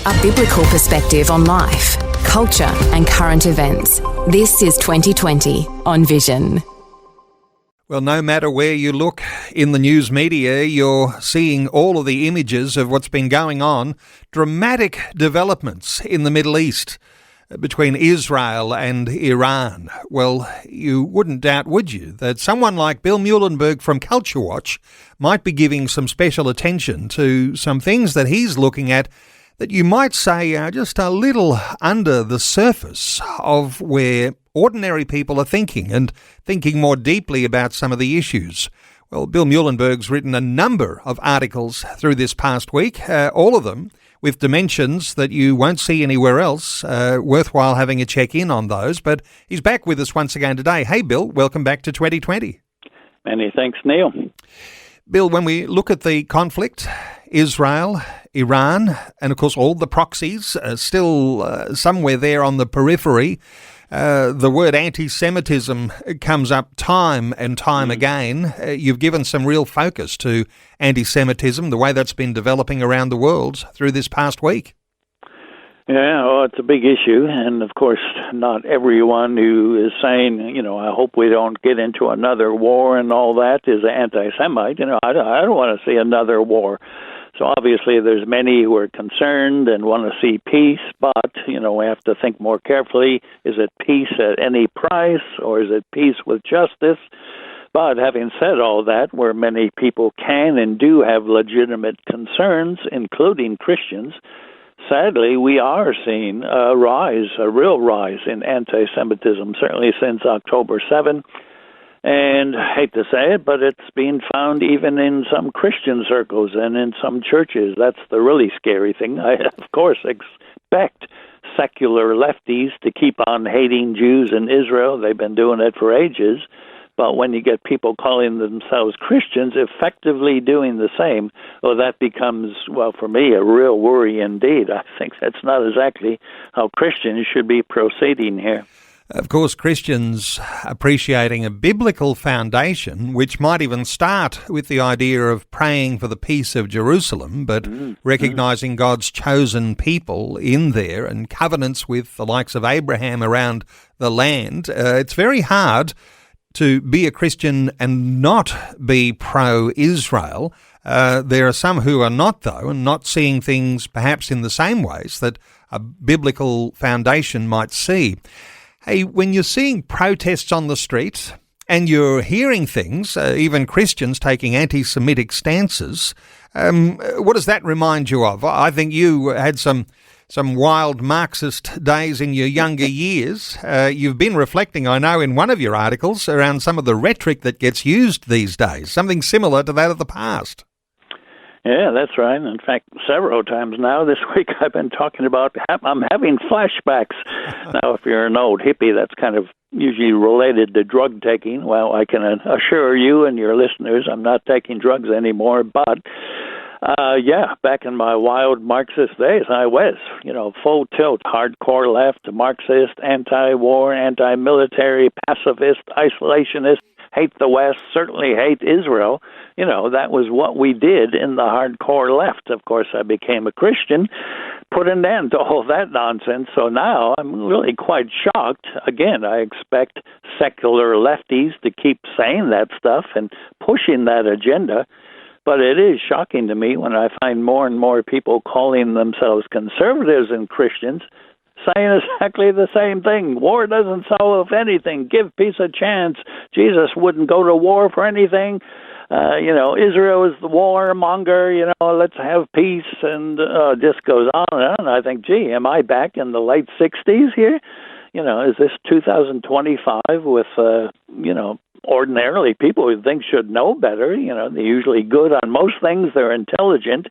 A biblical perspective on life, culture and current events. This is 2020 on Vision. Well, no matter where you look in the news media, you're seeing all of the images of what's been going on. Dramatic developments in the Middle East between Israel and Iran. Well, you wouldn't doubt, would you, that someone like Bill Muehlenberg from Culture Watch might be giving some special attention to some things that he's looking at that you might say are just a little under the surface of where ordinary people are thinking and thinking more deeply about some of the issues. Well, Bill Muehlenberg's written a number of articles through this past week, all of them with dimensions that you won't see anywhere else. Worthwhile having a check-in on those. But he's back with us once again today. Hey, Bill, welcome back to 2020. Many thanks, Neil. Bill, when we look at the conflict, Israel, Iran, and of course all the proxies still somewhere there on the periphery, the word anti-Semitism comes up time and time again. You've given some real focus to anti-Semitism, the way that's been developing around the world through this past week. Yeah, well, it's a big issue, and of course, not everyone who is saying, I hope we don't get into another war and all that is an anti-Semite. I don't want to see another war. So obviously there's many who are concerned and want to see peace, but, we have to think more carefully. Is it peace at any price, or is it peace with justice? But having said all that, where many people can and do have legitimate concerns, including Christians, sadly, we are seeing a real rise in anti-Semitism, certainly since October 7. And I hate to say it, but it's being found even in some Christian circles and in some churches. That's the really scary thing. I, of course, expect secular lefties to keep on hating Jews in Israel. They've been doing it for ages. But when you get people calling themselves Christians effectively doing the same, that becomes, for me, a real worry indeed. I think that's not exactly how Christians should be proceeding here. Of course, Christians appreciating a biblical foundation, which might even start with the idea of praying for the peace of Jerusalem, but recognising God's chosen people in there and covenants with the likes of Abraham around the land. It's very hard to be a Christian and not be pro-Israel. There are some who are not, though, and not seeing things perhaps in the same ways that a biblical foundation might see. Hey, when you're seeing protests on the street and you're hearing things, even Christians taking anti-Semitic stances, what does that remind you of? I think you had some wild Marxist days in your younger years. You've been reflecting, I know, in one of your articles around some of the rhetoric that gets used these days, something similar to that of the past. Yeah, that's right. In fact, several times now this week I've been talking about I'm having flashbacks. Now, if you're an old hippie, that's kind of usually related to drug taking. Well, I can assure you and your listeners I'm not taking drugs anymore, but back in my wild Marxist days, I was, full tilt, hardcore left, Marxist, anti-war, anti-military, pacifist, isolationist, hate the West, certainly hate Israel. That was what we did in the hardcore left. Of course, I became a Christian, put an end to all that nonsense. So now I'm really quite shocked. Again, I expect secular lefties to keep saying that stuff and pushing that agenda. But it is shocking to me when I find more and more people calling themselves conservatives and Christians saying exactly the same thing. War doesn't solve anything. Give peace a chance. Jesus wouldn't go to war for anything. Israel is the warmonger. Let's have peace. And just goes on and on. I think, gee, am I back in the late 60s here? Is this 2025 with, ordinarily people who think should know better, they're usually good on most things, they're intelligent,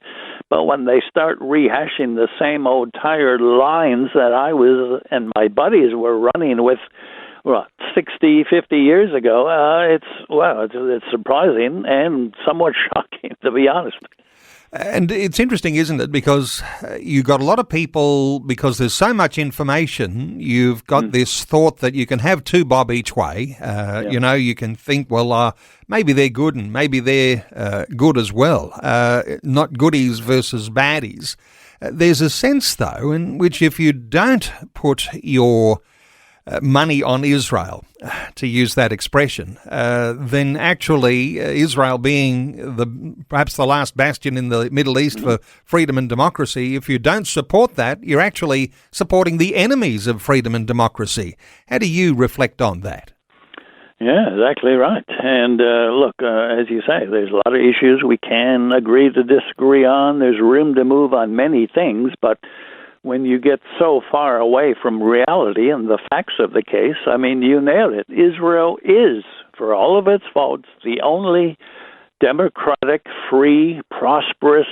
but when they start rehashing the same old tired lines that I was and my buddies were running with 60, 50 years ago, it's surprising and somewhat shocking, to be honest. And it's interesting, isn't it? Because you've got a lot of people, because there's so much information, you've got this thought that you can have two bob each way. You can think, maybe they're good and maybe they're good as well. Not goodies versus baddies. There's a sense, though, in which if you don't put your money on Israel, to use that expression, then actually Israel being perhaps the last bastion in the Middle East for freedom and democracy, if you don't support that, you're actually supporting the enemies of freedom and democracy. How do you reflect on that? Yeah, exactly right. And look, as you say, there's a lot of issues we can agree to disagree on. There's room to move on many things, but when you get so far away from reality and the facts of the case, I mean, you nailed it. Israel is, for all of its faults, the only democratic, free, prosperous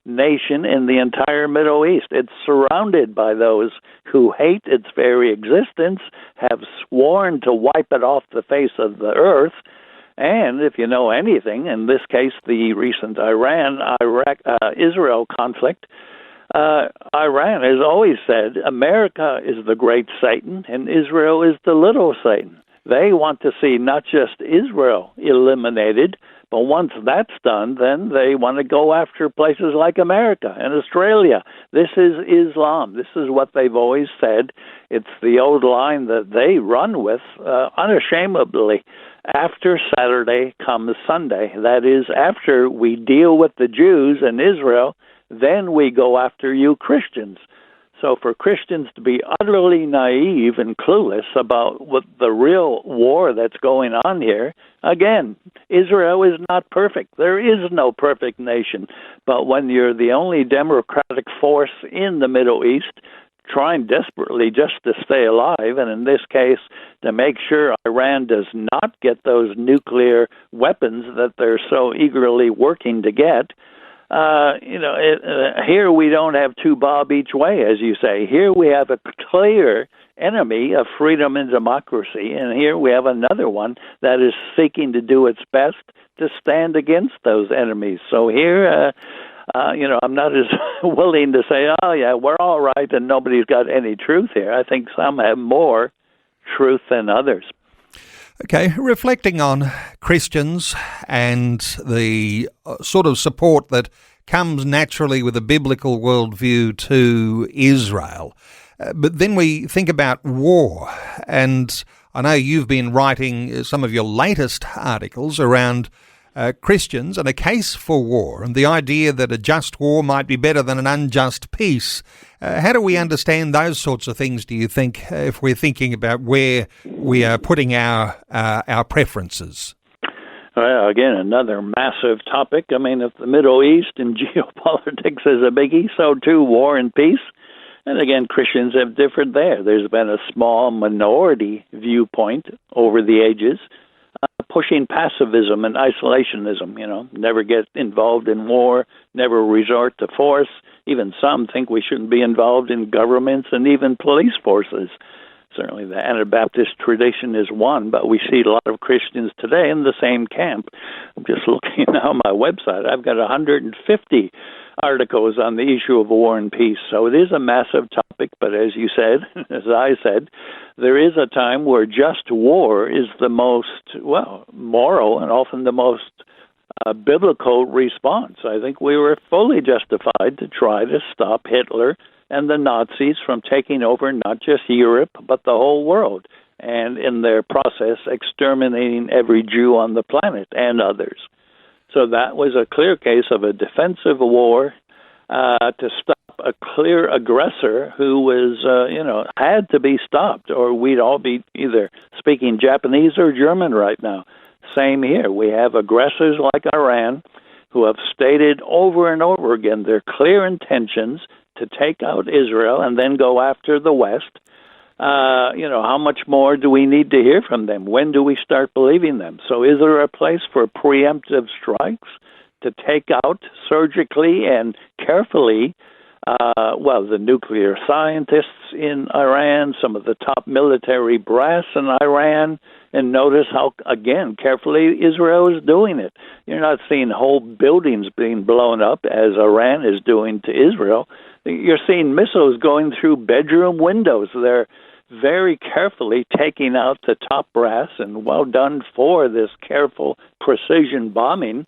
nation in the entire Middle East. It's surrounded by those who hate its very existence, have sworn to wipe it off the face of the earth, and if you know anything, in this case, the recent Iran-Israel conflict, Iran has always said America is the great Satan and Israel is the little Satan. They want to see not just Israel eliminated, but once that's done, then they want to go after places like America and Australia. This is Islam. This is what they've always said. It's the old line that they run with unashamedly. After Saturday comes Sunday. That is, after we deal with the Jews and Israel, then we go after you Christians. So for Christians to be utterly naive and clueless about what the real war that's going on here, again, Israel is not perfect. There is no perfect nation. But when you're the only democratic force in the Middle East, trying desperately just to stay alive, and in this case, to make sure Iran does not get those nuclear weapons that they're so eagerly working to get, here we don't have two bob each way, as you say. Here we have a clear enemy of freedom and democracy, and here we have another one that is seeking to do its best to stand against those enemies. So here, I'm not as willing to say, oh, yeah, we're all right and nobody's got any truth here. I think some have more truth than others. Okay, reflecting on Christians and the sort of support that comes naturally with a biblical worldview to Israel. But then we think about war, and I know you've been writing some of your latest articles around Christians and a case for war, and the idea that a just war might be better than an unjust peace. How do we understand those sorts of things, do you think, if we're thinking about where we are putting our preferences? Well, again, another massive topic. I mean, if the Middle East and geopolitics is a biggie, so too war and peace. And again, Christians have differed there. There's been a small minority viewpoint over the ages, pushing pacifism and isolationism, never get involved in war, never resort to force. Even some think we shouldn't be involved in governments and even police forces. Certainly the Anabaptist tradition is one, but we see a lot of Christians today in the same camp. I'm just looking now on my website. I've got 150 articles on the issue of war and peace. So it is a massive topic, but as you said, as I said, there is a time where just war is the most, moral and often the most biblical response. I think we were fully justified to try to stop Hitler and the Nazis from taking over not just Europe, but the whole world, and in their process, exterminating every Jew on the planet and others. So that was a clear case of a defensive war to stop a clear aggressor who was, had to be stopped, or we'd all be either speaking Japanese or German right now. Same here. We have aggressors like Iran who have stated over and over again their clear intentions to take out Israel and then go after the West. How much more do we need to hear from them? When do we start believing them? So is there a place for preemptive strikes to take out surgically and carefully, the nuclear scientists in Iran, some of the top military brass in Iran, and notice how, again, carefully Israel is doing it. You're not seeing whole buildings being blown up as Iran is doing to Israel. You're seeing missiles going through bedroom windows. They're very carefully taking out the top brass, and well done for this careful precision bombing.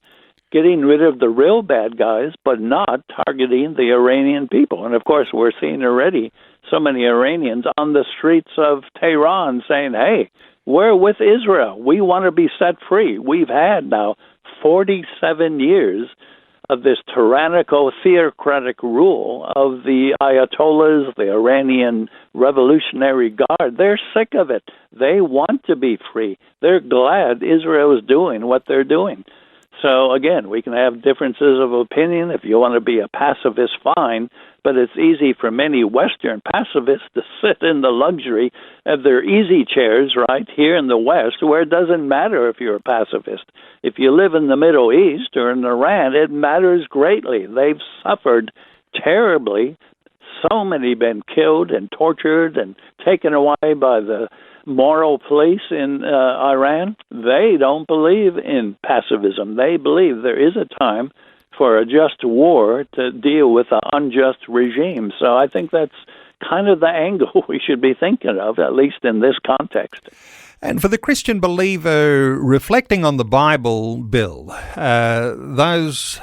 getting rid of the real bad guys, but not targeting the Iranian people. And of course, we're seeing already so many Iranians on the streets of Tehran saying, hey, we're with Israel. We want to be set free. We've had now 47 years of this tyrannical, theocratic rule of the Ayatollahs, the Iranian Revolutionary Guard. They're sick of it. They want to be free. They're glad Israel is doing what they're doing. So, again, we can have differences of opinion. If you want to be a pacifist, fine. But it's easy for many Western pacifists to sit in the luxury of their easy chairs right here in the West, where it doesn't matter if you're a pacifist. If you live in the Middle East or in Iran, it matters greatly. They've suffered terribly. So many been killed and tortured and taken away by the moral police in Iran. They don't believe in pacifism. They believe there is a time for a just war to deal with an unjust regime. So I think that's kind of the angle we should be thinking of, at least in this context. And for the Christian believer reflecting on the Bible, Bill, those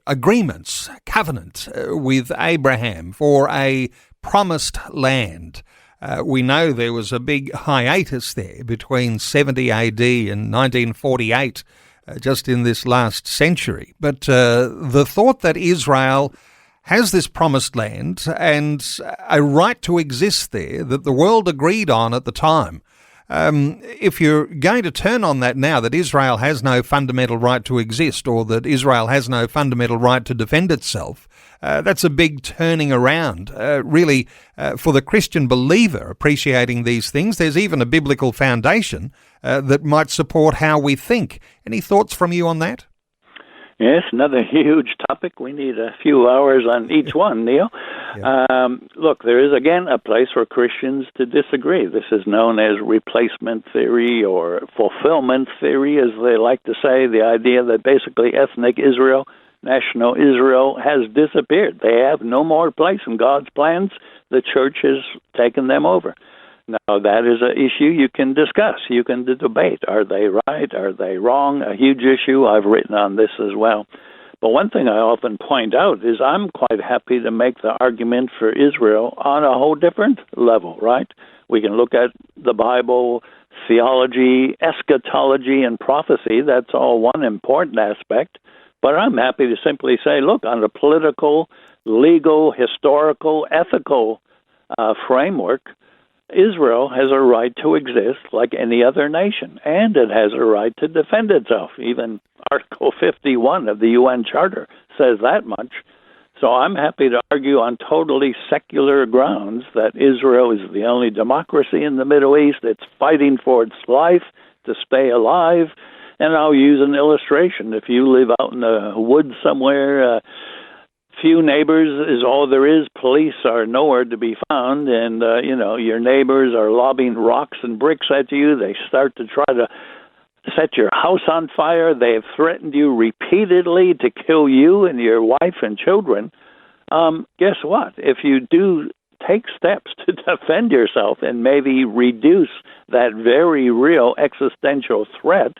agreements, covenant with Abraham for a promised land, we know there was a big hiatus there between 70 AD and 1948, just in this last century. But the thought that Israel has this promised land and a right to exist there that the world agreed on at the time, if you're going to turn on that now, that Israel has no fundamental right to exist or that Israel has no fundamental right to defend itself, that's a big turning around. Really, for the Christian believer appreciating these things, there's even a biblical foundation that might support how we think. Any thoughts from you on that? Yes, another huge topic. We need a few hours on each one, Neil. Yeah. Look, there is, again, a place for Christians to disagree. This is known as replacement theory or fulfillment theory, as they like to say, the idea that basically ethnic Israel, national Israel, has disappeared. They have no more place in God's plans. The church has taken them over. Now, that is an issue you can discuss. You can debate. Are they right? Are they wrong? A huge issue. I've written on this as well. But one thing I often point out is I'm quite happy to make the argument for Israel on a whole different level, right? We can look at the Bible, theology, eschatology, and prophecy. That's all one important aspect. But I'm happy to simply say, look, on the political, legal, historical, ethical framework, Israel has a right to exist like any other nation, and it has a right to defend itself. Even Article 51 of the UN Charter says that much. So I'm happy to argue on totally secular grounds that Israel is the only democracy in the Middle East. It's fighting for its life to stay alive. And I'll use an illustration. If you live out in the woods somewhere, few neighbors is all there is. Police are nowhere to be found, and your neighbors are lobbing rocks and bricks at you. They start to try to set your house on fire. They have threatened you repeatedly to kill you and your wife and children. Guess what? If you do take steps to defend yourself and maybe reduce that very real existential threat,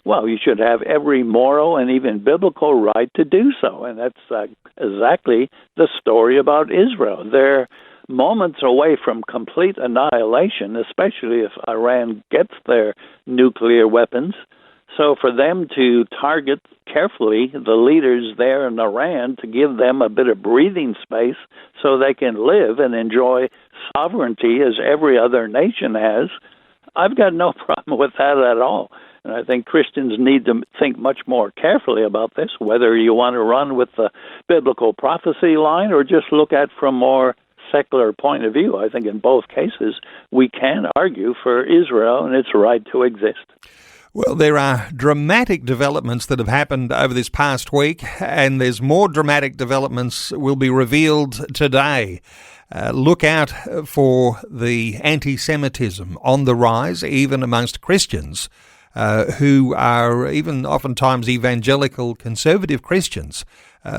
well, you should have every moral and even biblical right to do so. And that's exactly the story about Israel. They're moments away from complete annihilation, especially if Iran gets their nuclear weapons. So for them to target carefully the leaders there in Iran to give them a bit of breathing space so they can live and enjoy sovereignty as every other nation has, I've got no problem with that at all. And I think Christians need to think much more carefully about this, whether you want to run with the biblical prophecy line or just look at from more secular point of view. I think in both cases, we can argue for Israel and its right to exist. Well, there are dramatic developments that have happened over this past week, and there's more dramatic developments will be revealed today. Look out for the anti-Semitism on the rise, even amongst Christians, who are even oftentimes evangelical conservative Christians,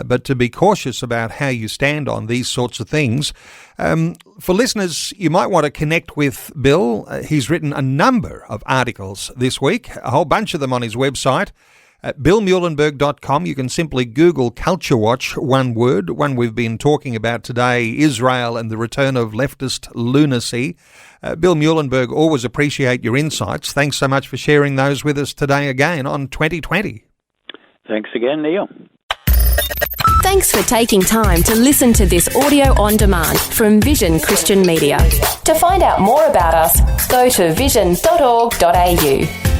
but to be cautious about how you stand on these sorts of things. For listeners, you might want to connect with Bill. He's written a number of articles this week, a whole bunch of them on his website. At BillMuehlenberg.com, you can simply Google Culture Watch, one word, one we've been talking about today, Israel and the return of leftist lunacy. Bill Muehlenberg, always appreciate your insights. Thanks so much for sharing those with us today again on 2020. Thanks again, Neil. Thanks for taking time to listen to this audio on demand from Vision Christian Media. To find out more about us, go to vision.org.au.